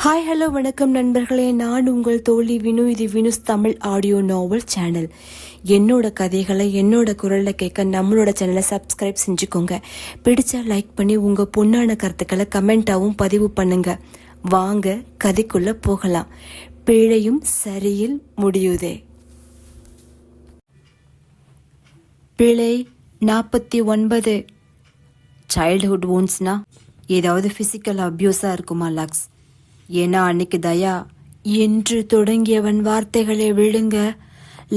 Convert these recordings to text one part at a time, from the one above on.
Hi hello வணக்கம் நண்பர்களே, நான் உங்கள் தோழி வினு. இது வினுஸ் தமிழ் ஆடியோ நாவல் சேனல். என்னோட கதைகளை என்னோட குரலில் கேட்க நம்மளோட சேனலை சப்ஸ்கிரைப் செஞ்சுக்கோங்க. பிடிச்சா லைக் பண்ணி உங்கள் பொண்ணான கருத்துக்களை கமெண்ட்டாகவும் பதிவு பண்ணுங்க. வாங்க கதைக்குள்ள போகலாம். பிழையும் சரியில் முடியுதே. பிழை 49. சைல்ட்ஹுட் woundsனா ஏதாவது ஃபிசிக்கல் அப்யூஸாக இருக்குமா லக்ஸ்? ஏன்னா அன்னைக்கு தயா என்று தொடங்கியவன் வார்த்தைகளை விழுங்க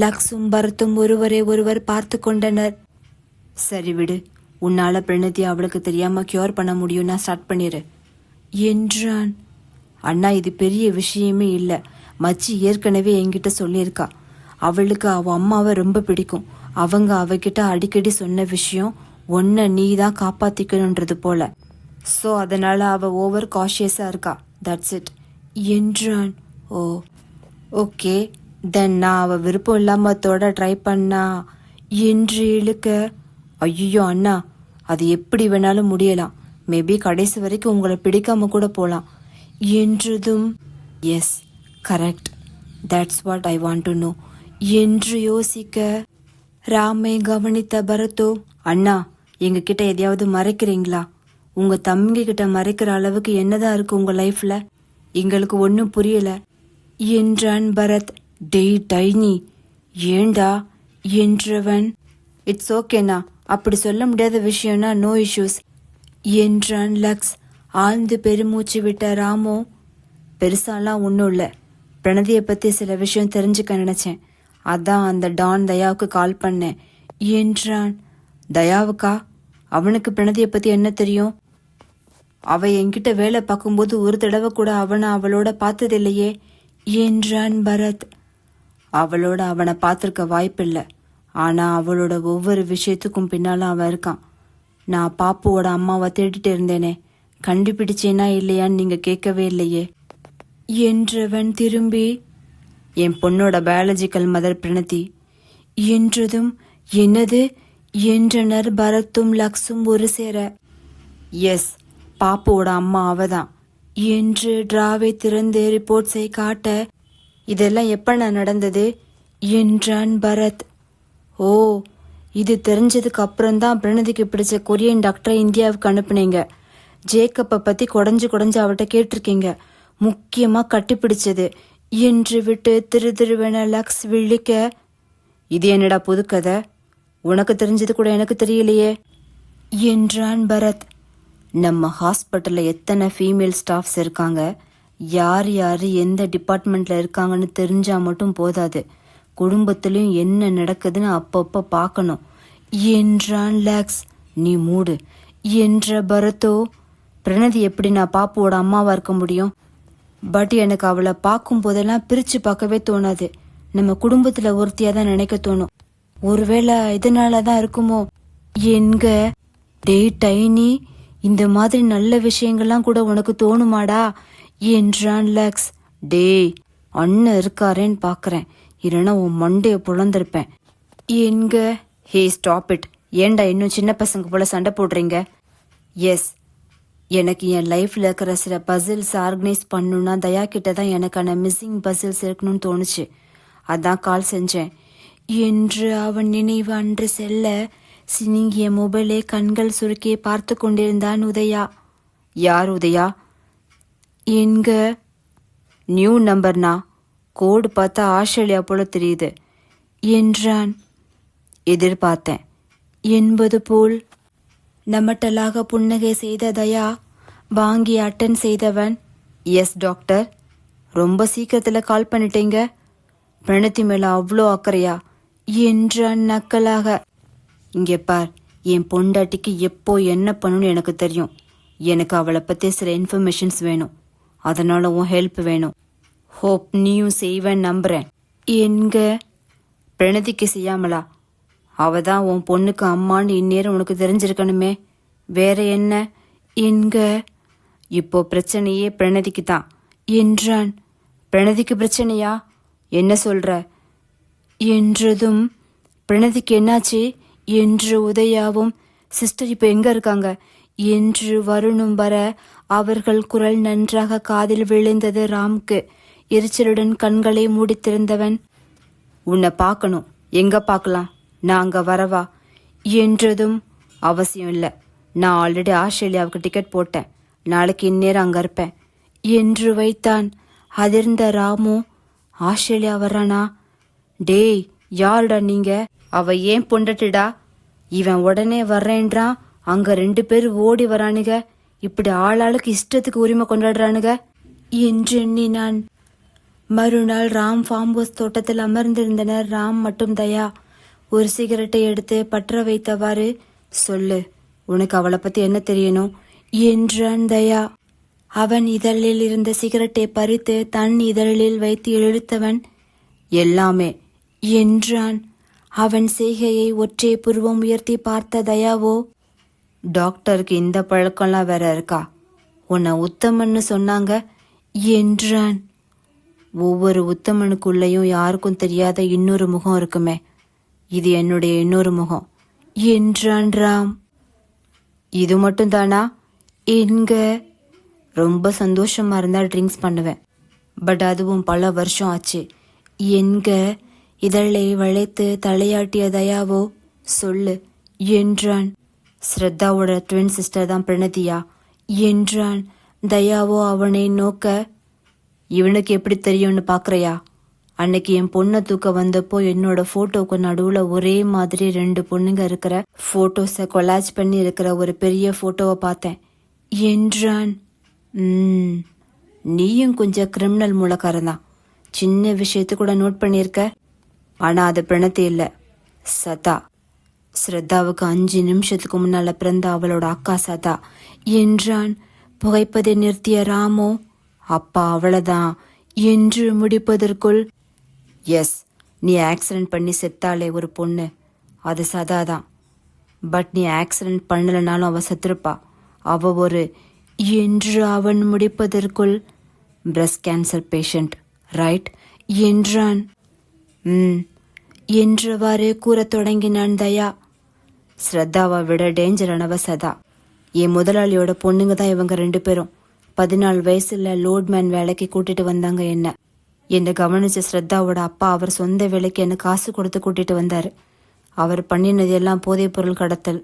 லக்ஸும் பரத்தும் ஒருவரை ஒருவர் பார்த்து கொண்டனர். சரி விடு, உன்னால பிரணதி அவளுக்கு தெரியாம கியூர் பண்ண முடியும்னா ஸ்டார்ட் பண்ணிடு என்றான். அண்ணா, இது பெரிய விஷயமே இல்லை. மச்சி ஏற்கனவே என்கிட்ட சொல்லியிருக்கா. அவளுக்கு அவ அம்மாவை ரொம்ப பிடிக்கும். அவங்க அவகிட்ட அடிக்கடி சொன்ன விஷயம் ஒன்ன நீ தான் காப்பாத்திக்கணுன்றது போல. ஸோ அதனால அவ ஓவர் காஷியஸா இருக்கா. தட்ஸ் இட் என்றான். ஓ ஓகே, தென் நான் அவ விருப்பம் இல்லாம தொட ட்ரை பண்ணா என்று இழுக்க, ஐயோ அண்ணா, அது எப்படி வேணாலும் முடியலாம். மேபி கடைசி வரைக்கும் உங்களை பிடிக்காம கூட போலாம் என்றதும், yes correct, that's what I want to know என்று யோசிக்க ராமை கவனித்த பரத்தோ, அண்ணா எங்ககிட்ட எதையாவது மறைக்கிறீங்களா? உங்க தம்பி கிட்ட மறைக்கிற அளவுக்கு என்னதான் இருக்கு உங்க லைஃப்ல? எங்களுக்கு ஒன்னும் புரியல என்றான் பரத். டேய் டைனி, ஏண்டா என்றவன், இட்ஸ் ஓகேண்ணா, அப்படி சொல்ல முடியாத விஷயம்னா நோ இஷ்யூஸ் என்றான் லக்ஸ். ஆழ்ந்து பெருமூச்சு விட்ட ராமோ, பெருசாலாம் ஒன்றும் இல்லை, பிரணதியை பற்றி சில விஷயம் தெரிஞ்சுக்க நினைச்சேன், அதான் அந்த டான் தயாவுக்கு கால் பண்ணேன் என்றான். தயாவுக்கா? அவனுக்கு பிரணதியை பற்றி என்ன தெரியும்? அவ என்கிட்ட வேலை பார்க்கும்போது ஒரு தடவை கூட அவனை அவளோட பார்த்ததில்லையே என்றான் பரத். அவளோட அவனை பார்த்துருக்க வாய்ப்பில்லை, ஆனா அவளோட ஒவ்வொரு விஷயத்துக்கும் பின்னால அவன் இருக்கான். நான் பாப்புவோட அம்மாவை தேடிட்டு இருந்தேனே, கண்டுபிடிச்சேனா இல்லையான்னு நீங்க கேட்கவே இல்லையே என்றவன் திரும்பி, என் பொண்ணோட பயாலஜிக்கல் மதர் பிரணதி என்றதும், என்னது என்றனர் பரத்தும் லக்ஸும் ஒரு சேர. எஸ், பாப்புவோட அம்மா அவதான் என்று டிராவை திறந்து ரிப்போர்ட்ஸை காட்ட, இதெல்லாம் எப்ப நடந்தது என்றான் பரத். ஓ, இது தெரிஞ்சதுக்கு அப்புறம்தான் பிரணதிக்கு பிடிச்ச கொரியன் டாக்டரை இந்தியாவுக்கு அனுப்புனீங்க. ஜேக்கப்பை பத்தி குடஞ்சு அவட்ட கேட்டிருக்கீங்க, முக்கியமா கட்டிப்பிடிச்சது என்று விட்டு திருவென லக்ஸ் விழிக்க, இது என்னடா புதுக்கதை? உனக்கு தெரிஞ்சது கூட எனக்கு தெரியலையே என்றான் பரத். நம்ம ஹாஸ்பிட்டல்ல எத்தனை ஃபீமேல் ஸ்டாஃப்ஸ் இருக்காங்க, யார் யார் எந்த டிபார்ட்மெண்ட்ல இருக்காங்கன்னு தெரிஞ்சா மட்டும் போதாது, குடும்பத்திலையும் என்ன நடக்குதுன்னு அப்பப்போ பார்க்கணும் என்றான் லக்ஸ். நீ மூடு என்ற பரத்தோ, பிரணதி எப்படி நான் பாப்புவோட அம்மாவா இருக்க முடியும்? பட் எனக்கு அவளை பார்க்கும் போதெல்லாம் பிரிச்சு பார்க்கவே தோணாது. நம்ம குடும்பத்துல ஒருத்தியா தான் நினைக்க தோணும். ஒருவேளை இதனாலதான் இருக்குமோ என்க. டேய் டைனி, இந்த மாதிரி நல்ல விஷயங்கள்லாம் கூட உனக்கு தோணுமாடா என்றான் லக்ஸ். டேய், அண்ணன் இருக்காரேன்னு பாக்குறேன், இல்லைன்னா உன் மண்டைய புலந்திருப்பேன் என்க. ஹே ஸ்டாப் இட், ஏண்டா இன்னும் சின்ன பசங்க போல சண்டை போடுறீங்க? எஸ், எனக்கு என் லைஃப்ல இருக்கிற சில பசில்ஸ் ஆர்கனைஸ் பண்ணணும்னா தயா கிட்ட தான் எனக்கான மிஸ்ஸிங் பசில்ஸ் இருக்கணும்னு தோணுச்சு, அதான் கால் செஞ்சேன் என்று அவன் நினைவு அன்று செல்ல சினிங்கிய மொபைலே கண்கள் சுருக்கி பார்த்து கொண்டிருந்தான் உதயா. யார் உதயா என்க. நியூ நம்பர்னா, கோடு பார்த்தா ஆஸ்திரேலியா போல தெரியுது என்றான். எதிர்பார்த்தேன் என்பது போல் நமட்டலாக புன்னகை செய்த தயா வாங்கி அட்டன் செய்தவன், எஸ் டாக்டர், ரொம்ப சீக்கிரத்தில் கால் பண்ணிட்டீங்க, பிரணதி மேல அவ்வளோ அக்கறையா என்றான் நக்கலாக. இங்கே பார், என் பொண்டாட்டிக்கு எப்போ என்ன பண்ணணும்னு எனக்கு தெரியும். எனக்கு அவளை பற்றி சில இன்ஃபர்மேஷன்ஸ் வேணும், அதனால உன் ஹெல்ப் வேணும். ஹோப் நீயும் செய்வேன் நம்புறேன் என்க. பிரணதிக்கு செய்யாமலா? அவ தான் உன் பொண்ணுக்கு அம்மான்னு இந்நேரம் உனக்கு தெரிஞ்சிருக்கணுமே, வேற என்ன என்க. இப்போ பிரச்சனையே பிரணதிக்கு தான் என்றான். பிரணதிக்கு பிரச்சனையா? என்ன சொல்ற என்றதும், பிரணதிக்கு என்னாச்சு என்று உதயாவும், சிஸ்டர் இப்போ எங்க இருக்காங்க என்று வருணும் வர அவர்கள் குரல் நன்றாக காதில் விழுந்தது ராம்க்கு. எரிச்சலுடன் கண்களை மூடித்திருந்தவன், உன்னை பார்க்கணும், எங்க பார்க்கலாம், நான் அங்க வரவா என்றதும், அவசியம் இல்லை, நான் ஆல்ரெடி ஆஸ்திரேலியாவுக்கு டிக்கெட் போட்டேன், நாளைக்கு இந்நேரம் அங்க இருப்பேன் என்று வைத்தான். அதிர்ந்த ராமு, ஆஸ்திரேலியா வர்றானா? டேய், யாருடா நீங்க? அவ ஏன் பொண்டட்டுடா? இவன் உடனே வர்றேன்றான், அங்க 2 பேர் ஓடி வரானுங்க, இப்படி ஆளாளுக்கு இஷ்டத்துக்கு உரிமை கொண்டாடுறானுங்க என்று எண்ணினான். மறுநாள் ராம் ஃபார்ம் ஹவுஸ் தோட்டத்தில் அமர்ந்திருந்தனர். ராம் மற்றும் தயா ஒரு சிகரெட்டை எடுத்து பற்ற வைத்தவாறு, சொல்லு, உனக்கு அவளை பத்தி என்ன தெரியணும் என்றான் தயா. அவன் இதழில் இருந்த சிகரெட்டை பறித்து தன் இதழில் வைத்து இழுத்தவன், எல்லாமே என்றான். அவன் செய்கையை ஒற்றை புருவம் உயர்த்தி பார்த்த தயாவோ, டாக்டருக்கு இந்த பழக்கம்லாம் வேற இருக்கா? உன்னை உத்தமன்னு சொன்னாங்க என்றான். ஒவ்வொரு உத்தமனுக்குள்ளேயும் யாருக்கும் தெரியாத இன்னொரு முகம் இருக்குமே, இது என்னுடைய இன்னொரு முகம் என்றான் ராம். இது மட்டும் தானா? என்க. ரொம்ப சந்தோஷமா இருந்தா ட்ரிங்க்ஸ் பண்ணுவேன், பட் அதுவும் பல வருஷம் ஆச்சு என்க. இதழை வளைத்து தலையாட்டிய தயாவோ, சொல்லு என்றான். ஸ்ரத்தாவோட ட்வின் சிஸ்டர் தான் பிரணதியா என்றான். தயாவோ அவனை நோக்க, இவனுக்கு எப்படி தெரியும்னு பாக்குறையா? அன்னைக்கு என் பொண்ணை தூக்க வந்தப்போ என்னோட போட்டோக்கு நடுவுல ஒரே மாதிரி 2 பொண்ணுங்க இருக்கிற போட்டோஸை கொலாஜ் பண்ணி இருக்கிற ஒரு பெரிய போட்டோவை பார்த்தேன் என்றான். நீயும் கொஞ்சம் கிரிமினல் மூலக்காரன் தான், சின்ன விஷயத்து கூட நோட் பண்ணியிருக்க. ஆனா அது பிரணத்தி இல்ல, சதா. ஸ்ரத்தாவுக்கு 5 நிமிஷத்துக்கு முன்னால பிறந்த அவளோட அக்கா சதா என்றான். புகைப்பதை நிறுத்திய ராமோ, அப்பா அவளதான் என்று முடிப்பதற்குள், எஸ், நீ ஆக்சிடென்ட் பண்ணி செத்தாலே ஒரு பொண்ணு, அது சதாதான். பட் நீ ஆக்சிடென்ட் பண்ணலனாலும் அவ செத்துருப்பா, அவ ஒரு என்று அவன் முடிப்பதற்குள், பிரஸ்ட் கேன்சர் பேஷண்ட் ரைட் என்றான். என்றவாறு கூறத் தொடங்கினான் தயா. ஸ்ரத்தாவை விட டேஞ்சரானவ சதா. என் முதலாளியோட பொண்ணுங்க தான் இவங்க 2 பேரும். 14 வயசுல லோட்மேன் வேலைக்கு கூட்டிட்டு வந்தாங்க என்னை கவனிச்ச ஸ்ரத்தாவோட அப்பா அவர் சொந்த வேலைக்கு என்ன காசு கொடுத்து கூட்டிட்டு வந்தாரு. அவர் பண்ணினது எல்லாம் போதைப் பொருள் கடத்தல்.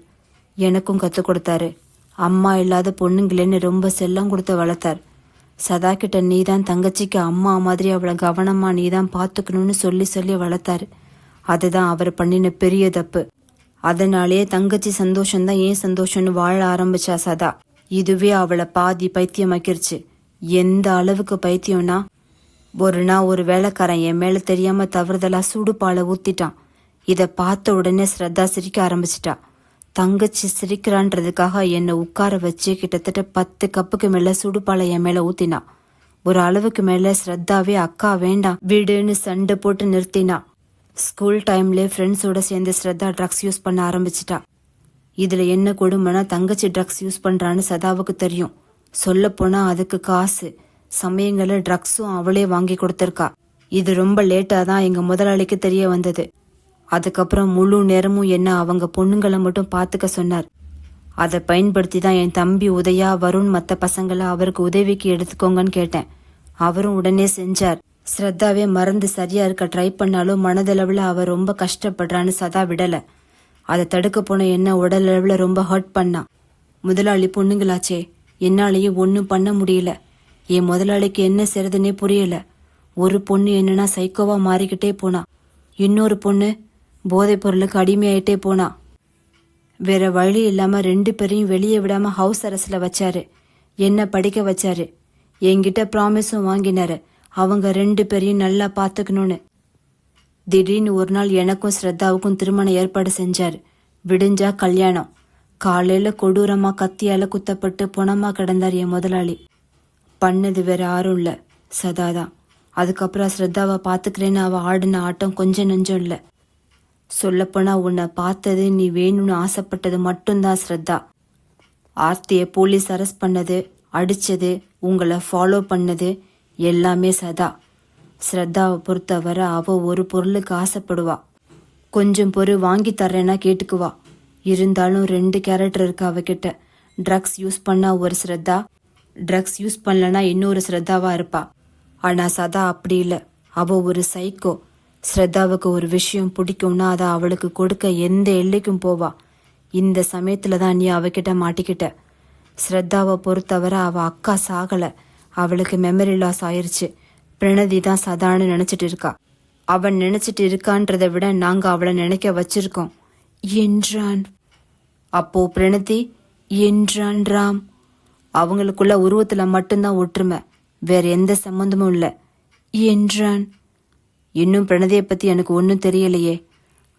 எனக்கும் கற்றுக் கொடுத்தாரு. அம்மா இல்லாத பொண்ணுங்களேன்னு ரொம்ப செல்லம் கொடுத்து வளர்த்தார். சதா கிட்ட நீதான் தங்கச்சிக்கு அம்மா மாதிரி அவளை கவனமா நீதான் பார்த்துக்கணும்னு சொல்லி சொல்லி வளர்த்தாரு. அதுதான் அவர் பண்ணின பெரிய தப்பு. அதனாலேயே தங்கச்சி சந்தோஷம்தான் ஏன் சந்தோஷம்னு வாழ ஆரம்பிச்சா சதா. இதுவே அவளை பாதி பைத்தியமாக்கிருச்சு. எந்த அளவுக்கு பைத்தியம்னா, ஒரு நாள் ஒரு வேலைக்காரன் என் மேல தெரியாம தவறுதலா சுடுபாலை ஊத்திட்டான். இத பார்த்த உடனே ஸ்ரத்தா சிரிக்க ஆரம்பிச்சிட்டா. தங்கச்சி சிரிக்கிறான்றதுக்காக என்னை உட்கார வச்சு கிட்டத்தட்ட 10 கப்புக்கு மேல சுடுபாலை என் மேல ஊத்தினா. ஒரு அளவுக்கு மேல ஸ்ரத்தாவே அக்கா வேண்டாம் வீடுன்னு சண்டை போட்டு நிறுத்தினா. ஸ்கூல் டைம்லேயே ஃப்ரெண்ட்ஸோட சேர்ந்து ஸ்ரத்தா ட்ரக்ஸ் யூஸ் பண்ண ஆரம்பிச்சிட்டா. இதுல என்ன கொடுமைனா, தங்கச்சி ட்ரக்ஸ் யூஸ் பண்றான்னு சதாவுக்கு தெரியும். சொல்ல போனா அதுக்கு காசு, சமயங்கள்ல ட்ரக்ஸும் அவளே வாங்கி கொடுத்திருக்கா. இது ரொம்ப லேட்டா தான் எங்க முதலாளிக்கு தெரிய வந்தது. அதுக்கப்புறம் முழு நேரமும் என்ன அவங்க பொண்ணுங்களை மட்டும் பாத்துக்க சொன்னார். அதை பயன்படுத்தி தான் என் தம்பி உதயா, வருண், மற்ற பசங்களை அவருக்கு உதவிக்கு எடுத்துக்கோங்கன்னு கேட்டேன். அவரும் உடனே செஞ்சார். ஸ்ரத்தாவே மறந்து சரியா இருக்க ட்ரை பண்ணாலும் மனதளவுல அவ ரொம்ப கஷ்டப்படுறான்னு சதா விடல. அதை தடுக்க போன என்ன உடல் அளவுல ரொம்ப ஹர்ட் பண்ணா. முதலாளி பொண்ணுங்களாச்சே, என்னாலையும் ஒன்னும் பண்ண முடியல. என் முதலாளிக்கு என்ன செய்யறதுன்னே புரியல. ஒரு பொண்ணு என்னன்னா சைக்கோவா மாறிக்கிட்டே போனா, இன்னொரு பொண்ணு போதைப் பொருளுக்கு அடிமையாயிட்டே போனா. வேற வழி இல்லாம 2 பேரையும் வெளியே விடாம ஹவுஸ் அரெஸ்ட்ல வச்சாரு. என்ன படிக்க வச்சாரு. என்கிட்ட ப்ராமிஸும் வாங்கினாரு, அவங்க 2 பேரையும் நல்லா பாத்துக்கணும்னு. திடீர்னு ஒரு நாள் எனக்கும் ஸ்ரத்தாவுக்கும் திருமண ஏற்பாடு செஞ்சாரு. விடிஞ்சா கல்யாணம். காலையில கொடூரமா கத்தியால குத்தப்பட்டு புணமா கிடந்தார் என் முதலாளி. பண்ணது வேற யாரும் இல்ல, சதாதான். அதுக்கப்புறம் ஸ்ரத்தாவை பாத்துக்கிறேன்னு அவ ஆடின ஆட்டம் கொஞ்சம் நெஞ்சம் இல்ல. சொல்லப்போனா உன்னை பார்த்தது, நீ வேணும்னு ஆசைப்பட்டது மட்டும்தான் ஸ்ரத்தா. ஆர்த்திய போலீஸ் அரெஸ்ட் பண்ணது, அடிச்சது, உங்களை ஃபாலோ பண்ணது எல்லாமே சதா. ஸ்ரத்தாவை பொறுத்தவரை அவ ஒரு பொருளுக்கு ஆசைப்படுவா. கொஞ்சம் பொருள் வாங்கி தர்றேன்னா கேட்டுக்குவா. இருந்தாலும் 2 கேரக்டர் இருக்கு அவகிட்ட. ட்ரக்ஸ் யூஸ் பண்ணா ஒரு ஸ்ரத்தா, ட்ரக்ஸ் யூஸ் பண்ணலனா இன்னொரு ஸ்ரத்தாவா இருப்பா. ஆனா சதா அப்படி இல்லை. அவ ஒரு சைக்கோ. ஸ்ரத்தாவுக்கு ஒரு விஷயம் பிடிக்கும்னா அதை அவளுக்கு கொடுக்க எந்த எல்லைக்கும் போவா. இந்த சமயத்துல தான் நீ அவகிட்ட மாட்டிக்கிட்ட. ஸ்ரத்தாவை பொறுத்தவரை அவ அக்கா சாகல, அவளுக்கு மெமரி லாஸ் ஆயிருச்சு. பிரணதி தான் சதான்னு நினைச்சிட்டு இருக்கா. அவன் நினைச்சிட்டு இருக்கான்றதை விட நாங்க அவளை நினைக்க வச்சிருக்கோம் என்றான். அப்போ பிரணதி என்றான் ராம். அவங்களுக்குள்ள உருவத்துல மட்டும்தான் ஒற்றுமை, வேற எந்த சம்பந்தமும் இல்லை என்றான். இன்னும் பிரணதியை பத்தி எனக்கு ஒன்றும் தெரியலையே.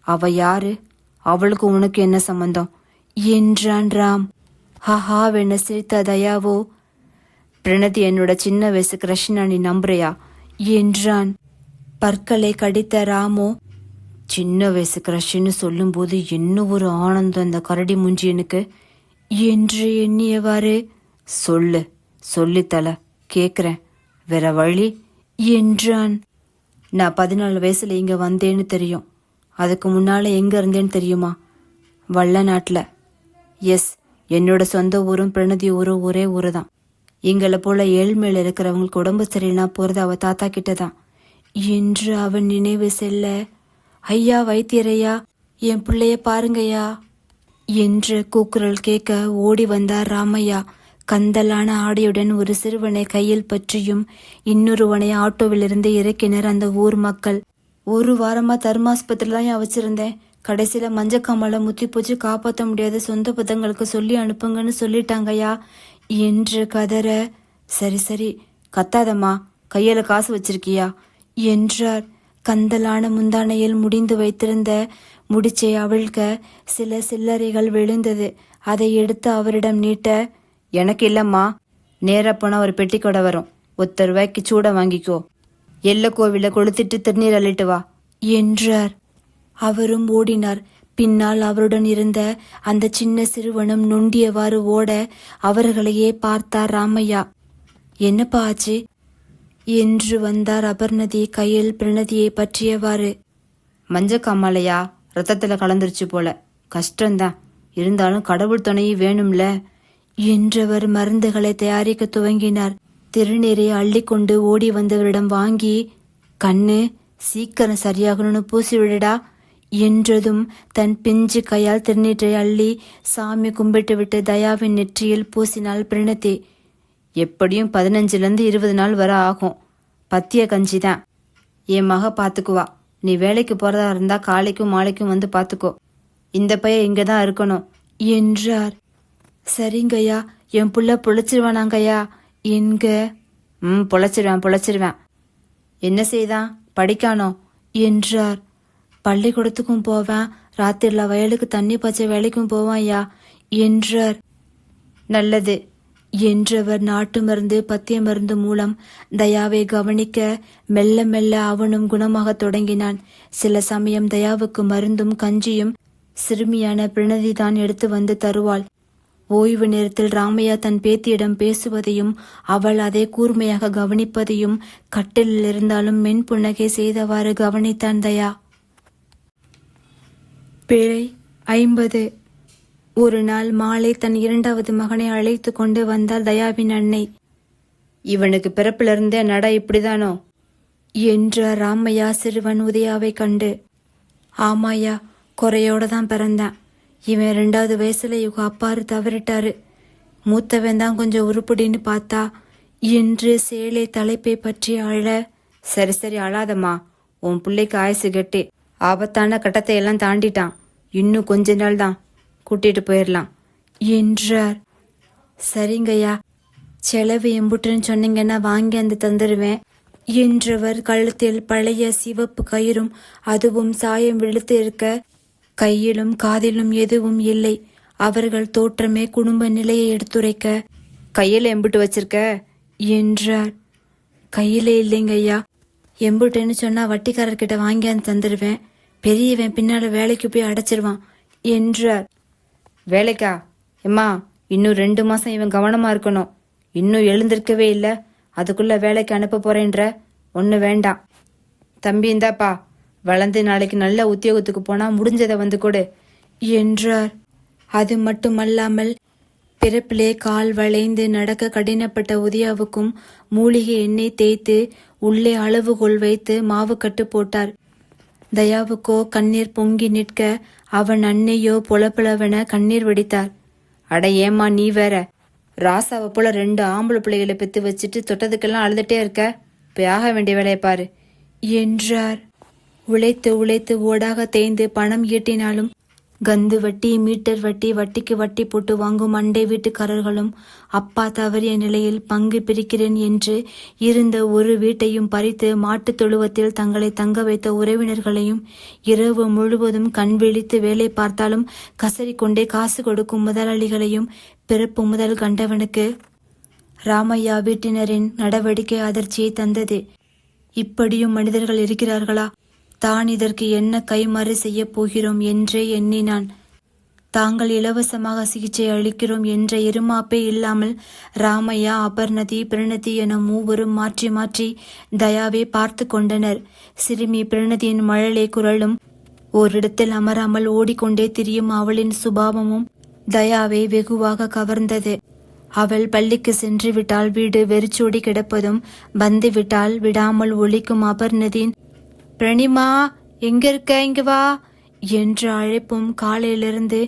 அவ யாரு? அவளுக்கு உனக்கு என்ன சம்பந்தம் என்றான் ராம். ஹஹாவென சிரித்த தயாவோ, பிரணதி என்னோட சின்ன வயசு கிருஷ்ணா, நீ நம்புறியா என்றான். பற்களை கடித்த ராமோ, சின்ன வயசு கிரஷ்ன்னு சொல்லும் போது என்ன ஒரு ஆனந்தம் அந்த கரடி முஞ்சியனுக்கு என்று எண்ணியவாறு, சொல்லு சொல்லித்தல கேக்குறேன், வேற வழி என்றான். நான் 14 வயசுல இங்க வந்தேன்னு தெரியும். அதுக்கு முன்னால எங்க இருந்தேன்னு தெரியுமா? வள்ளநாட்டுல. எஸ், என்னோட சொந்த ஊரும் பிரணதி ஊரும் ஒரே ஊரு தான். எங்களை போல ஏழ்மையில இருக்கிறவங்களுக்கு உடம்பு சரியில்லைனா போறது அவ தாத்தா கிட்டதான் என்று அவன் நினைவு செல்ல, ஐயா வைத்தியரையா, என் பிள்ளைய பாருங்கய்யா என்று கூக்குரல் கேட்க ஓடி வந்தார் ராமையா. கந்தலான ஆடையுடன் ஒரு சிறுவனை கையில் பற்றியும் இன்னொருவனை ஆட்டோவிலிருந்து இறக்கினர் அந்த ஊர் மக்கள். 1 வாரமா தர்மாஸ்பத்திரில தான் வச்சிருந்தேன். கடைசியில மஞ்சக்காமலை முத்தி போச்சு, காப்பாற்ற முடியாத சொந்த பதங்களுக்கு சொல்லி அனுப்புங்கன்னு சொல்லிட்டாங்கய்யா என்று கதற, சரி சரி கத்தாதம்மா, கையில காசு வச்சிருக்கியா என்றார். கந்தலான முந்தானையில் முடிந்து வைத்திருந்த முடிச்சை அவிழ்க்க சில சில்லறைகள் விழுந்தது. அதை எடுத்து அவரிடம் நீட்ட, எனக்கு இல்லம்மா, நேரா போனா ஒரு பெட்டி கொடை வரும், 1 ரூபாய்க்கு சூட வாங்கிக்கோ, எல்ல கோவில கொளுத்திட்டு திருநீர் அள்ளிட்டு வா என்றார். அவரும் ஓடினார். பின்னால் அவருடன் இருந்த அந்த சின்ன சிறுவனும் நொண்டியவாறு ஓட அவர்களையே பார்த்தார் ராமையா. என்னப்பா ஆச்சு என்று வந்தார் அபர்ணதி கையில் பிரணதியை பற்றியவாறு. மஞ்சக்காமலையா, ரத்தத்துல கலந்துருச்சு போல, கஷ்டம்தான், இருந்தாலும் கடவுள் துணையும் வேணும்ல என்றவர் மருந்துகளை தயாரிக்க துவங்கினார். திருநீரை அள்ளிக்கொண்டு ஓடி வந்தவரிடம் வாங்கி, கண்ணு சீக்கிரம் சரியாகணும்னு பூசி விடுடா என்றதும் தன் பிஞ்சு கையால் திருநீற்றை அள்ளி சாமி கும்பிட்டு விட்டு தயாவின் நெற்றியில் பூசினாள் பிரணதி. எப்படியும் 15லேருந்து 20 நாள் வர ஆகும். பத்திய கஞ்சி தான். என் மக பாத்துக்குவா. நீ வேலைக்கு போறதா இருந்தா காலைக்கும் மாலைக்கும் வந்து பாத்துக்கோ. இந்த பையன் இங்கதான் இருக்கணும் என்றார். சரிங்கய்யா, என் புள்ள பொழைச்சிருவானாங்கய்யா என்க. பொழைச்சிருவேன். என்ன செய்தான், படிக்கானோ என்றார். பள்ளிக்கூடத்துக்கும் போவேன், ராத்திரில வயலுக்கு தண்ணி பாய்ச்ச வேலைக்கும் போவான் ஐயா என்றார். நல்லது என்றவர் நாட்டு மருந்து பத்திய மருந்து மூலம் தயாவை கவனிக்க மெல்ல மெல்ல அவனும் குணமாக தொடங்கினான். சில சமயம் தயாவுக்கு மருந்தும் கஞ்சியும் சிறுமியான பிரணதி தான் எடுத்து வந்து தருவாள். ஓய்வு நேரத்தில் ராமையா தன் பேத்தியிடம் பேசுவதையும் அவள் அதை கூர்மையாக கவனிப்பதையும் கட்டிலில் இருந்தாலும் மென் புன்னகை செய்தவாறு கவனித்தான் தயா. பிழை 50. ஒரு நாள் மாலை தன் 2வது மகனை அழைத்து கொண்டு வந்தார் தயாவின் அன்னை. இவனுக்கு பிறப்பிலிருந்தே நட இப்படிதானோ என்றார் ராமையா சிறுவன் உதயாவை கண்டு. ஆமாயா, குறையோட தான் பிறந்தான். இவன் 2வது வயசுல இவங்க அப்பாரு தவறிட்டாரு. மூத்தவன் தான் கொஞ்சம் உருப்படின்னு பார்த்தா என்று சேலை தலைப்பை பற்றி அழ. சரி சரி அழாதம்மா, உன் பிள்ளைக்கு ஆயுசு கெட்டி ஆபத்தான கட்டத்தை எல்லாம் தாண்டிட்டான். இன்னும் கொஞ்ச நாள் தான், கூட்டிட்டு போயிடலாம் என்றார். சரிங்கய்யா, செலவு எம்புட்டுன்னு சொன்னீங்கன்னா வாங்கி அந்த தந்துடுவேன் என்றவர் கழுத்தில் பழைய சிவப்பு கயிறும் அதுவும் சாயம் விழுத்து இருக்க, கையிலும் காதிலும் எதுவும் இல்லை. அவர்கள் தோற்றமே குடும்ப நிலையை எடுத்துரைக்க, கையில எம்புட்டு வச்சிருக்க என்றார். கையில இல்லைங்க ஐயா, எம்புட்டுன்னு சொன்னா வட்டிக்காரர்கிட்ட வாங்கியாந்து தந்துடுவேன். பெரியவன் பின்னால வேலைக்கு போய் அடைச்சிருவான் என்றார். வேலைக்கா? எம்மா, இன்னும் 2 மாசம் இவன் கவனமா இருக்கணும். இன்னும் எழுந்திருக்கவே இல்லை, அதுக்குள்ள வேலைக்கு அனுப்ப போறேன்ற. ஒண்ணு வேண்டாம் தம்பி, இந்தாப்பா, வளர்ந்து நாளைக்கு நல்ல உத்தியோகத்துக்கு போனா முடிஞ்சதை வந்து கொடு என்றார். அது மட்டுமல்லாமல் பிறப்பிலே கால் வளைந்து நடக்க கடினப்பட்ட உதயாவுக்கும் மூலிகை எண்ணெய் தேய்த்து உள்ளே அளவுகோல் வைத்து மாவு கட்டு போட்டார். தயாவுக்கோ கண்ணீர் பொங்கி நிற்க அவன் அன்னையோ பொலப்பொலவென கண்ணீர் வடித்தார். அட ஏம்மா நீ வேற, ராசாவை போல 2 ஆம்பளை பிள்ளைகளை பெத்து வச்சுட்டு தொட்டதுக்கெல்லாம் அழுதுட்டே இருக்க, போய் ஆக வேண்டிய வேலையை பாரு என்றார். உழைத்து உழைத்து ஓடாக தேய்ந்து பணம் ஈட்டினாலும் கந்து வட்டி, மீட்டர் வட்டி, வட்டிக்கு வட்டி போட்டு வாங்கும் அண்டை வீட்டுக்காரர்களும் அப்பா தவறிய நிலையில் பங்கு பிரிக்கிறேன் என்று இருந்த ஒரு வீட்டையும் பறித்து மாட்டுத் தொழுவத்தில் தங்களை தங்க வைத்த உறவினர்களையும் இரவு முழுவதும் கண் விழித்து வேலை பார்த்தாலும் கசறிக்கொண்டே காசு கொடுக்கும் முதலாளிகளையும் பிறப்பு முதல் கண்டவனுக்கு ராமையா வீட்டினரின் நடவடிக்கை அதிர்ச்சியை தந்தது. இப்படியும் மனிதர்கள் இருக்கிறார்களா? தான் இதற்கு என்ன கைமாறு செய்ய போகிறோம் என்றே எண்ணினான். தாங்கள் இலவசமாக சிகிச்சை அளிக்கிறோம் என்ற இருமாப்பே இல்லாமல் ராமையா, அபர்ணதி, பிரணதி என மூவரும் மாற்றி மாற்றி தயாவை பார்த்து கொண்டனர். சிறுமி பிரணதியின் மழலை குரலும் ஓரிடத்தில் அமராமல் ஓடிக்கொண்டே திரியும் அவளின் சுபாவமும் தயாவை வெகுவாக கவர்ந்தது. அவள் பள்ளிக்கு சென்று விட்டால் வீடு வெறிச்சோடி கிடப்பதும், வந்து விட்டால் விடாமல் ஒலிக்கும் அபர்ணதியின் பிரணிமா எங்க இருக்க, இங்க வா என்ற அழைப்பும், காலையிலிருந்து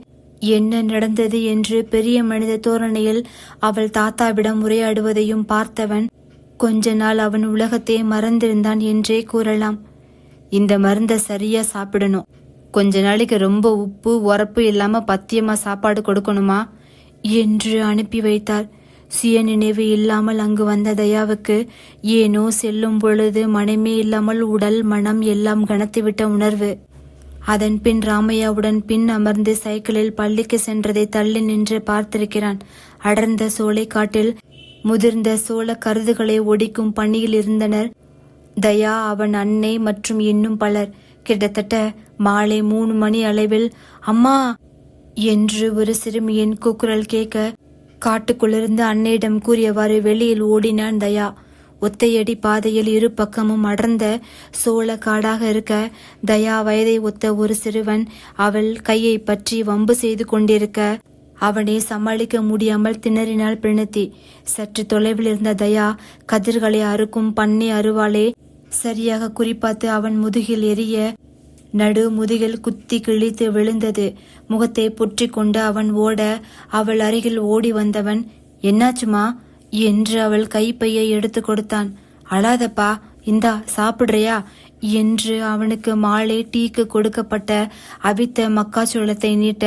என்ன நடந்தது என்று பெரிய மனித தோரணையில் அவள் தாத்தாவிடம் உரையாடுவதையும் பார்த்தவன் கொஞ்ச நாள் அவன் உலகத்தை மறந்திருந்தான் என்றே கூறலாம். இந்த மருந்தை சரியா சாப்பிடணும், கொஞ்ச நாளைக்கு ரொம்ப உப்பு உரப்பு இல்லாம பத்தியமா சாப்பாடு கொடுக்கணுமா என்று அனுப்பி வைத்தார். சுய நினைவு இல்லாமல் அங்கு வந்த தயாவுக்கு ஏனோ செல்லும் பொழுது மனமே இல்லாமல் உடல் மனம் எல்லாம் கனத்துவிட்ட உணர்வு. அதன் பின் ராமையாவுடன் பின் அமர்ந்து சைக்கிளில் பள்ளிக்கு சென்றதை தள்ளி நின்று பார்த்திருக்கிறான். அடர்ந்த சோலை காட்டில் முதிர்ந்த சோள கருதுகளை ஒடிக்கும் பணியில் இருந்தனர் தயா, அவன் அன்னை மற்றும் இன்னும் பலர். கிட்டத்தட்ட மாலை 3 மணி அளவில் அம்மா என்று ஒரு சிறுமியின் கூக்குரல் கேட்க காட்டுக்குள்ளிருந்து அன்னையிடம் கூறியவாறு வெளியில் ஓடினான் தயா. ஒத்தையடி பாதையில் இரு பக்கமும் அடர்ந்த சோள காடாக இருக்க தயா வயதை ஒத்த ஒரு சிறுவன் அவள் கையை பற்றி வம்பு செய்து கொண்டிருக்க அவனை சமாளிக்க முடியாமல் திணறினாள் பிரணதி. சற்று தொலைவில் இருந்த தயா கதிர்களை அறுக்கும் பண்ணை அருவாளே சரியாக குறிப்பாத்து அவன் முதுகில் எரிய நடு முதுகில் குத்தி கிழித்து விழுந்தது. முகத்தை புற்றி கொண்டு அவன் ஓட அவள் அருகில் ஓடி வந்தவன் என்னாச்சுமா என்று அவள் கைப்பையை எடுத்து கொடுத்தான். அழாதப்பா, இந்தா சாப்பிடுறியா என்று அவனுக்கு மாலை டீக்கு கொடுக்கப்பட்ட அவித்த மக்காச்சோளத்தை நீட்ட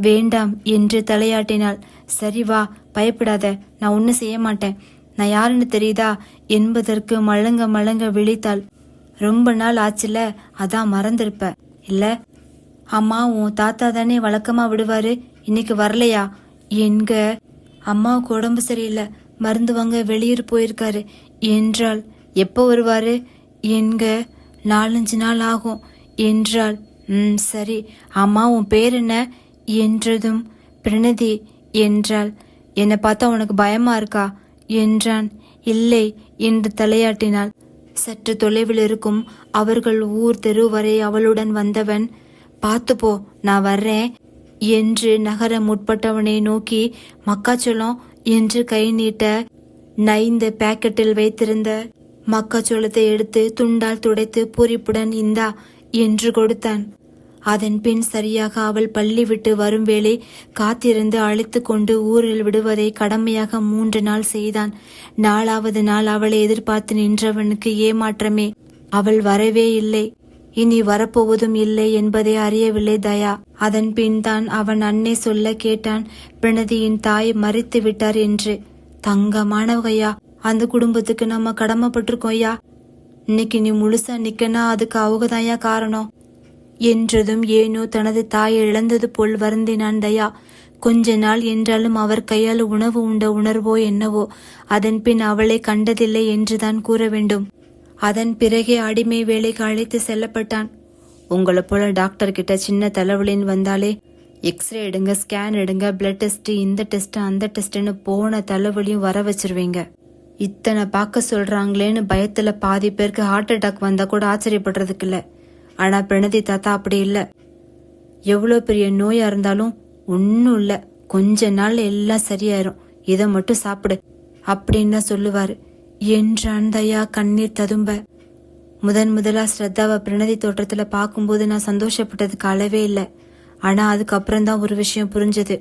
வேண்டாம் என்று தலையாட்டினாள். சரி வா, பயப்படாத, நான் ஒன்னும் செய்ய மாட்டேன், நான் யாருன்னு தெரியுதா என்பதற்கு மழங்க மழங்க விழித்தாள். ரொம்ப நாள் ஆச்சுல, அதான் மறந்திருப்ப இல்ல? அம்மா, உன் தாத்தா தானே வழக்கமா விடுவாரு, இன்னைக்கு வரலையா என்க? அம்மாவுக்கு உடம்பு சரியில்லை, மருந்து வாங்க வெளியூர் போயிருக்காரு என்றாள். எப்போ வருவாரு என்க? 4-5 நாள் ஆகும் என்றாள். சரி, அம்மா உன் பேர் என்ன என்றதும் பிரணதி என்றாள். என்னை பார்த்தா உனக்கு பயமா இருக்கா என்றான். இல்லை என்று தலையாட்டினாள். சற்று தொலைவில் இருக்கும் அவர்கள் ஊர் தெரு வரை அவளுடன் வந்தவன் பார்த்துப்போ, நான் வர்றேன் என்று நகர முற்பட்டவனை நோக்கி மக்காச்சோளம் என்று கை நீட்ட நைந்த பாக்கெட்டில் வைத்திருந்த மக்காச்சோளத்தை எடுத்து துண்டால் துடைத்து பூரிப்புடன் இந்தா என்று கொடுத்தான். அதன் பின் சரியாக அவள் பள்ளி விட்டு வரும் வேளை காத்திருந்து அழைத்து கொண்டு ஊரில் விடுவதை கடமையாக 3 நாள் செய்தான். 4வது நாள் அவளை எதிர்பார்த்து நின்றவனுக்கு ஏமாற்றமே. அவள் வரவே இல்லை, இனி வரப்போவதும் இல்லை என்பதை அறியவில்லை தயா. அதன் பின் தான் அவன் அன்னை சொல்ல கேட்டான், பிரணதியின் தாய் மறித்து விட்டார் என்று. தங்கமானவகையா, அந்த குடும்பத்துக்கு நம்ம கடமைப்பட்டிருக்கோம்யா, இன்னைக்கு நீ முழுசா நிக்கனா அதுக்கு அவங்கதாயா காரணம் என்றதும் ஏனோ தனது தாயை இழந்தது போல் வருந்தினான் தயா. கொஞ்ச நாள் என்றாலும் அவர் கையால் உணவு உண்ட உணர்வோ என்னவோ. அதன் பின் அவளை கண்டதில்லை என்றுதான் கூற வேண்டும். அதன் பிறகே அடிமை வேலைக்கு அழைத்து செல்லப்பட்டான். உங்களை போல டாக்டர் கிட்ட சின்ன தலைவலின்னு வந்தாலே எக்ஸ்ரே எடுங்க, ஸ்கேன் எடுங்க, பிளட் டெஸ்ட், இந்த டெஸ்ட் அந்த டெஸ்ட்னு போன தலைவலியும் வர வச்சிருவீங்க. இத்தனை பார்க்க சொல்றாங்களேன்னு பயத்துல பாதி பேருக்கு ஹார்ட் அட்டாக் வந்தா கூட ஆச்சரியப்படுறதுக்கு இல்ல. ஆனா பிரணதி தாத்தா அப்படி இல்ல. எவ்வளோ பெரிய நோயா இருந்தாலும் ஒன்னும் இல்ல, கொஞ்ச நாள் எல்லாம் சரியாயிரும், இதை மட்டும் சாப்பிடு அப்படின்னு சொல்லுவாரு என்றான் தயா கண்ணீர் ததும்ப. முதலா ஸ்ரத்தாவை பிரணதி தோற்றத்துல பார்க்கும்போது நான் சந்தோஷப்பட்டதுக்கு அளவே இல்லை. ஆனா அதுக்கப்புறம் தான் ஒரு விஷயம் புரிஞ்சது.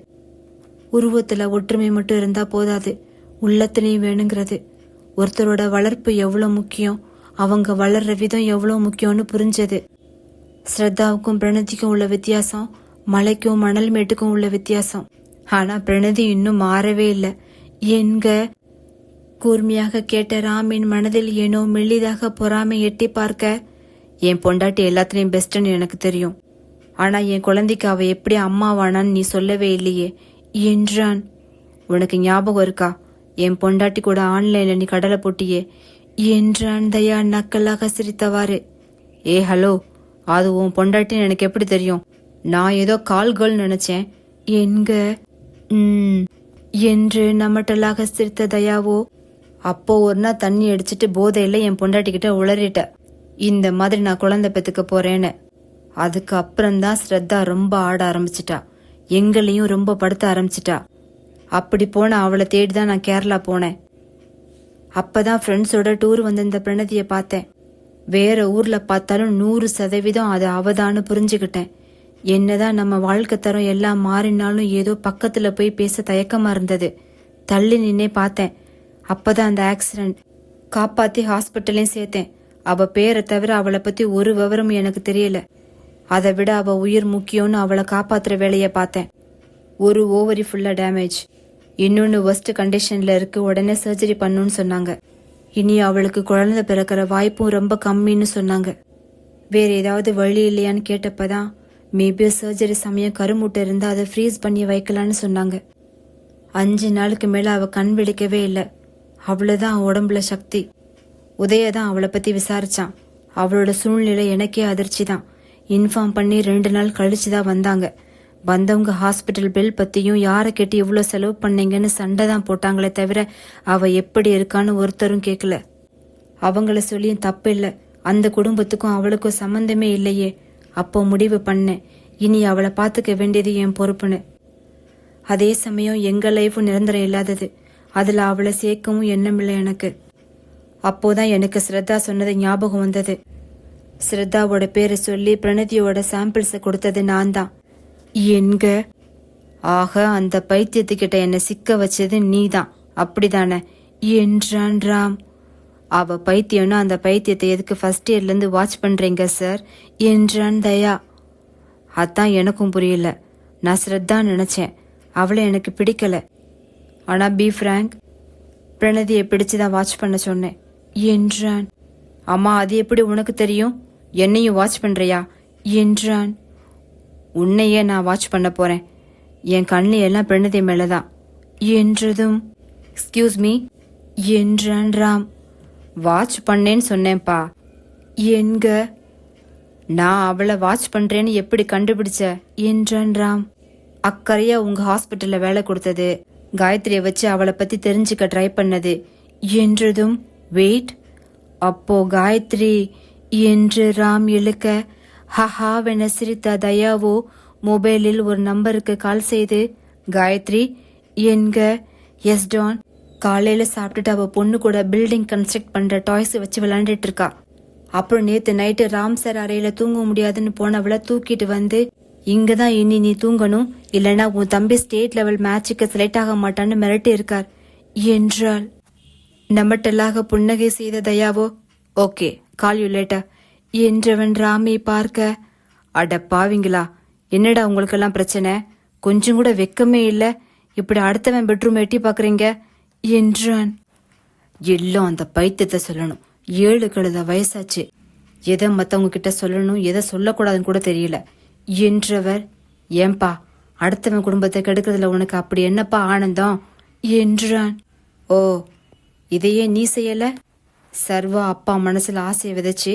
உருவத்துல ஒற்றுமை மட்டும் இருந்தா போதாது, உள்ளத்திலையும் வேணுங்கிறது. ஒருத்தரோட வளர்ப்பு எவ்வளவு முக்கியம், அவங்க வளர்ற விதம் எவ்வளவு முக்கியம்னு புரிஞ்சது. ஸ்ரத்தாவுக்கும் பிரணதிக்கும் உள்ள வித்தியாசம் மலைக்கும் மணல் மேட்டுக்கும் உள்ள வித்தியாசம். ஆனா பிரணதி இன்னும் மாறவே இல்லை. என்க கூர்மையாக கேட்ட ராமின் மனதில் ஏனோ மெல்லிதாக பொறாமை எட்டி பார்க்க, என் பொண்டாட்டி எல்லாத்துலயும் பெஸ்ட்னு எனக்கு தெரியும், ஆனா என் குழந்தைக்கு அவ எப்படி அம்மாவானான்னு நீ சொல்லவே இல்லையே என்றான். உனக்கு ஞாபகம் இருக்கா, என் பொண்டாட்டி கூட ஆன்லைன்ல நீ கடலை போட்டியே என்றான் தயா நக்கலாக சிரித்தவாறு. ஏ ஹலோ, அது உன் பொண்டாட்டின்னு எனக்கு எப்படி தெரியும்? நான் ஏதோ கால் கேர்ள் நினைச்சேன் என்க என்று நமட்டலாக சிரித்த தயாவோ, அப்போ ஒரு நாள் தண்ணி அடிச்சிட்டு போதையில என் பொண்டாட்டிக்கிட்ட உளறிட்ட, இந்த மாதிரி நான் குழந்தை பெத்துக்க போறேன்னு. அதுக்கு அப்புறம்தான் ஸ்ரத்தா ரொம்ப ஆட ஆரம்பிச்சிட்டா, எங்களையும் ரொம்ப படுத்த ஆரம்பிச்சிட்டா. அப்படி போன அவளை தேடிதான் நான் கேரளா போனேன். அப்பதான் ஃப்ரெண்ட்ஸோட டூர் வந்திருந்த பிரணதியை பார்த்தேன். வேற ஊர்ல பார்த்தாலும் 100% அது அவதான்னு புரிஞ்சுக்கிட்டேன். என்னதான் நம்ம வாழ்க்கை தரம் எல்லாம் மாறினாலும் ஏதோ பக்கத்துல போய் பேச தயக்கமா இருந்தது. தள்ளி நின்னே பார்த்தேன். அப்பதான் அந்த ஆக்சிடென்ட். காப்பாத்தி ஹாஸ்பிட்டலையும் சேர்த்தேன். அவ பேரை தவிர அவளை பத்தி ஒரு விவரமும் எனக்கு தெரியல. அதை விட அவ உயிர் முக்கியம்னு அவளை காப்பாத்துற வேலையை பார்த்தேன். ஒரு ஓவரி ஃபுல்லா டேமேஜ், இன்னொன்னு ஒர்ஸ்ட் கண்டிஷன்ல இருக்கு, உடனே சர்ஜரி பண்ணுன்னு சொன்னாங்க. இனி அவளுக்கு குழந்தை பிறக்கிற வாய்ப்பும் ரொம்ப கம்மின்னு சொன்னாங்க. வேற ஏதாவது வழி இல்லையான்னு கேட்டப்பதான் மேபி சர்ஜரி சமயம் கருமுட்டை இருந்தா அதை ஃப்ரீஸ் பண்ணி வைக்கலான்னு சொன்னாங்க. 5 நாளுக்கு மேல அவ கண் விழிக்கவே இல்லை. அவ்வளவுதான் உடம்புல சக்தி. உதயதான் அவளை பத்தி விசாரிச்சான். அவளோட சூழ்நிலை எனக்கே அதிர்ச்சி தான். இன்ஃபார்ம் பண்ணி 2 நாள் கழிச்சுதான் வந்தாங்க. வந்தவங்க ஹாஸ்பிட்டல் பில் பத்தியும் யாரை கேட்டு இவ்வளவு செலவு பண்ணீங்கன்னு சண்டை தான் போட்டாங்களே தவிர அவ எப்படி இருக்கான்னு ஒருத்தரும் கேட்கல. அவங்கள சொல்லியும் தப்பு இல்லை, அந்த குடும்பத்துக்கும் அவளுக்கும் சம்பந்தமே இல்லையே. அப்போ முடிவு பண்ணேன், இனி அவளை பார்த்துக்க வேண்டியது என் பொறுப்புன்னு. அதே சமயம் எங்க லைஃபும் நிரந்தரம் இல்லாதது, அதுல அவளை சேர்க்கவும் எண்ணமில்லை எனக்கு. அப்போதான் எனக்கு ஸ்ரத்தா சொன்னது ஞாபகம் வந்தது. ஸ்ரத்தாவோட பேரை சொல்லி பிரணதியோட சாம்பிள்ஸை கொடுத்தது நான் தான் என்க. ஆக அந்த பைத்தியத்துக்கிட்ட என்னை சிக்க வச்சது நீதான், அப்படிதானே என்றான் ராம். அவ பைத்தியம்னா அந்த பைத்தியத்தை எதுக்கு ஃபர்ஸ்ட் இயர்ல இருந்து வாட்ச் பண்றீங்க சார் என்றான் தயா. அதான் எனக்கும் புரியல. நான் ஸ்ரத்தா நினைச்சேன், அவளை எனக்கு பிடிக்கல. ஆனா பி ஃப்ராங்க், பிரணதியை பிடிச்சுதான் வாட்ச் பண்ண சொன்னேன் என்றான். அம்மா அது எப்படி உனக்கு தெரியும், என்னையும் வாட்ச் பண்றியா என்றான். உன்னையே நான் வாட்ச் பண்ண போறேன், என் கண்ணு எல்லாம் பிரணதி மேலதான் என்றதும் எக்ஸ்கியூஸ் மீ என்றான் ராம். வாட்ச் பண்ணேன்னு சொன்னேன்ப்பா என்க. நான் அவளை வாட்ச் பண்றேன்னு எப்படி கண்டுபிடிச்ச என்றான் ராம். அக்கறையா உங்க ஹாஸ்பிட்டல்ல வேலை கொடுத்தது, காயத்ரியை வச்சு அவளை பத்தி தெரிஞ்சுக்க ட்ரை பண்ணது என்றதும் வெயிட், அப்போ காயத்ரி என்று ராம் இழுக்க, ஹஹாவென சிரித்த தயாவோ மொபைலில் ஒரு நம்பருக்கு கால் செய்து, காயத்ரி என்க. எஸ் டான், காலையில சாப்பிட்டுட்டு அவ பொண்ணு கூட பில்டிங் கன்ஸ்ட்ரக்ட் பண்ற டாய்ஸ் வச்சு விளையாண்டுட்டு இருக்கா. அப்புறம் நேத்து நைட்டு ராம் சார் அறையில தூங்க முடியாதுன்னு போனவளை தூக்கிட்டு வந்து, இங்கதான் இனி நீ தூங்கணும், இல்லனா உன் தம்பி ஸ்டேட் லெவல் மேட்சுக்கு செலக்ட் ஆக மாட்டான்னு மிரட்டி இருக்கார் என்றாள். நம்மட்டலாக புன்னகை செய்த தயாவோ, ஓகே கால் யூ லேட்டர் என்றவன் ராமை பார்க்க, அட பாவிங்களா, என்னடா உங்களுக்கெல்லாம் பிரச்சனை, கொஞ்சம் கூட வெக்கமே இல்ல, இப்படி அடுத்தவன் பெட்ரூம் எட்டி பாக்குறீங்க என்றான். எல்லாம் அந்த பைத்தியத்தை சொல்லணும், 7 கழுத வயசாச்சு, எதை மத்தவங்க கிட்ட சொல்லணும் எதை சொல்லக்கூடாதுன்னு கூட தெரியல என்றவர். ஏன்பா, அடுத்தவன் குடும்பத்தை கெடுக்கிறதுல உனக்கு அப்படி என்னப்பா ஆனந்தம் என்றான். ஓ, இதையே நீ செய்யல? சர்வா அப்பா மனசுல ஆசையை விதைச்சு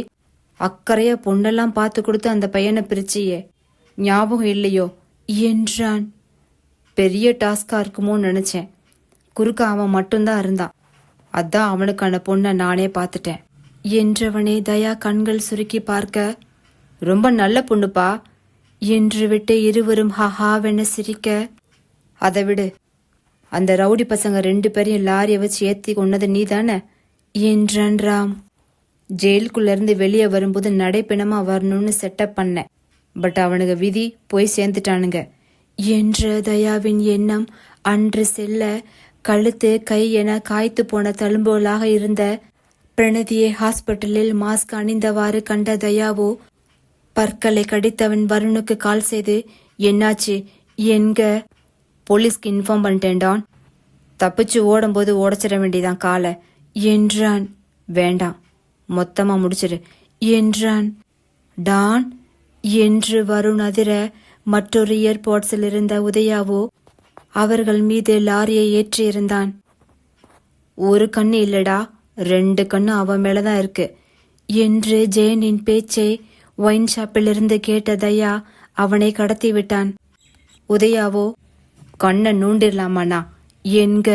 அக்கறையா பொண்ணெல்லாம் பார்த்து கொடுத்து அந்த பையனை பிரிச்சியே, ஞாபகம் இல்லையோ என்றான். பெரிய டாஸ்கா இருக்குமோ நினைச்சேன். குறுக்க அவன் மட்டும்தான் இருந்தான், அதான் அவனுக்கான பொண்ணை நானே பார்த்துட்டேன் என்றவனே தயா கண்கள் சுருக்கி பார்க்க, ரொம்ப நல்ல பொண்ணுப்பா என்று விட்டு இருவரும் ஹஹாவென சிரிக்க, அதை விடு, அந்த ரவுடி பசங்க 2 பேரையும் லாரியை வச்சு ஏற்றி கொண்டது நீ தானே என்றான் ராம். ஜெயிலுக்குள்ள இருந்து வெளியே வரும்போது நடைப்பிணமா வரணும்னு செட்டப் பண்ணேன். பட் அவனுங்க விதி போய் சேர்ந்துட்டானுங்க என்ற தயாவின் எண்ணம் அன்று செல்ல, கழுத்து கை என காய்த்து போன தழும்போலாக இருந்த பிரணதியை ஹாஸ்பிட்டலில் மாஸ்க் அணிந்தவாறு கண்ட தயாவோ பற்களை கடித்தவன் வருணுக்கு கால் செய்து, என்னாச்சு என்க? போலீஸ்க்கு இன்ஃபார்ம் பண்ணிட்டேன்டான். தப்பிச்சு ஓடும்போது உடச்சிட வேண்டியதான் காலை என்றான். வேண்டாம், மொத்தமா முடிச்சிரு என்றான். டான் என்று வருண் அதிர, மற்றொரு ஏர்போர்ட்ஸில் இருந்த உதயாவோ அவர்கள் மீது லாரியை ஏற்றியிருந்தான். ஒரு கண்ணு இல்லடா, 2 கண்ணு அவன் மேலதான் இருக்கு என்று ஜெயனின் பேச்சை ஒயின் ஷாப்பிலிருந்து கேட்ட தயா அவனை கடத்தி விட்டான். உதயாவோ, கண்ணை நூண்டிடலாமாண்ணா என்க?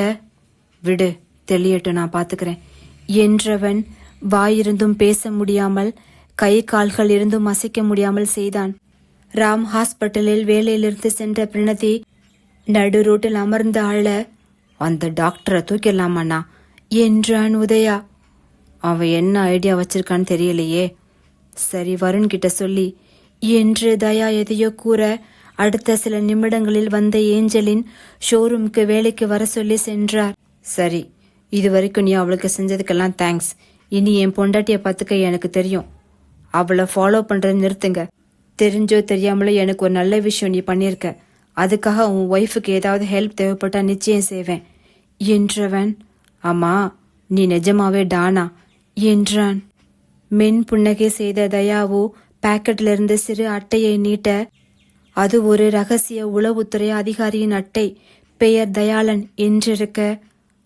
விடு, தெளியட்டும், நான் பாத்துக்கிறேன் என்றவன் வாயிருந்தும் பேச முடியாமல், கை கால்கள் இருந்தும் அசைக்க முடியாமல் செய்தான். ராம் ஹாஸ்பிட்டலில் வேலையிலிருந்து சென்ற பிரணதி நடு ரோட்டில் அமர்ந்த ஆள, அந்த டாக்டரை தூக்கிடலாமாண்ணா என்றான் உதயா. அவன் என்ன ஐடியா வச்சிருக்கான்னு தெரியலையே. சரி, வருண் கிட்ட சொல்லி என்று தயா எதையோ கூற, அடுத்த சில நிமிடங்களில் வந்த ஏஞ்சலின் ஷோரூமுக்கு வேலைக்கு வர சொல்லி சென்றார். சரி, இது வரைக்கும் நீ அவளுக்கு செஞ்சதுக்கெல்லாம் தேங்க்ஸ். இனி என் பொண்டாட்டியை பார்த்துக்க எனக்கு தெரியும். அவளை ஃபாலோ பண்றதை நிறுத்துங்க. தெரிஞ்சோ தெரியாமலோ எனக்கு ஒரு நல்ல விஷயம் நீ பண்ணியிருக்க. அதுக்காக உன் ஒய்ஃபுக்கு ஏதாவது ஹெல்ப் தேவைப்பட்டா நிச்சயம் செய்வேன் என்றவன், ஆமா, நீ நிஜமாவே டானா என்றான். மென் புன்னகை செய்த தயாவோ பாக்கெட்ல இருந்து சிறு அட்டையை நீட்ட, அது ஒரு ரகசிய உளவுத்துறை அதிகாரியின் அட்டை. பெயர் தயாளன் என்றிருக்க,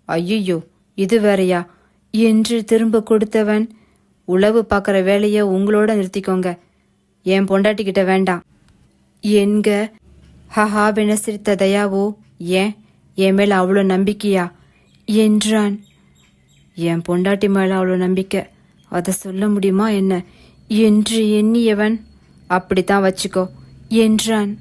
ஐயோ இது வேறையா என்று திரும்ப கொடுத்தவன், உளவு பார்க்குற வேலையை உங்களோட நிறுத்திக்கோங்க, என் பொண்டாட்டிக்கிட்ட வேண்டாம் என்க. ஹஹாவென சிரித்த தயாவோ, ஏன், என் மேல அவ்வளோ நம்பிக்கையா என்றான். என் பொண்டாட்டி மேல அவ்வளோ நம்பிக்கை, அதை சொல்ல முடியுமா என்ன என்று எண்ணியவன், அப்படித்தான் வச்சுக்கோ என்றான்.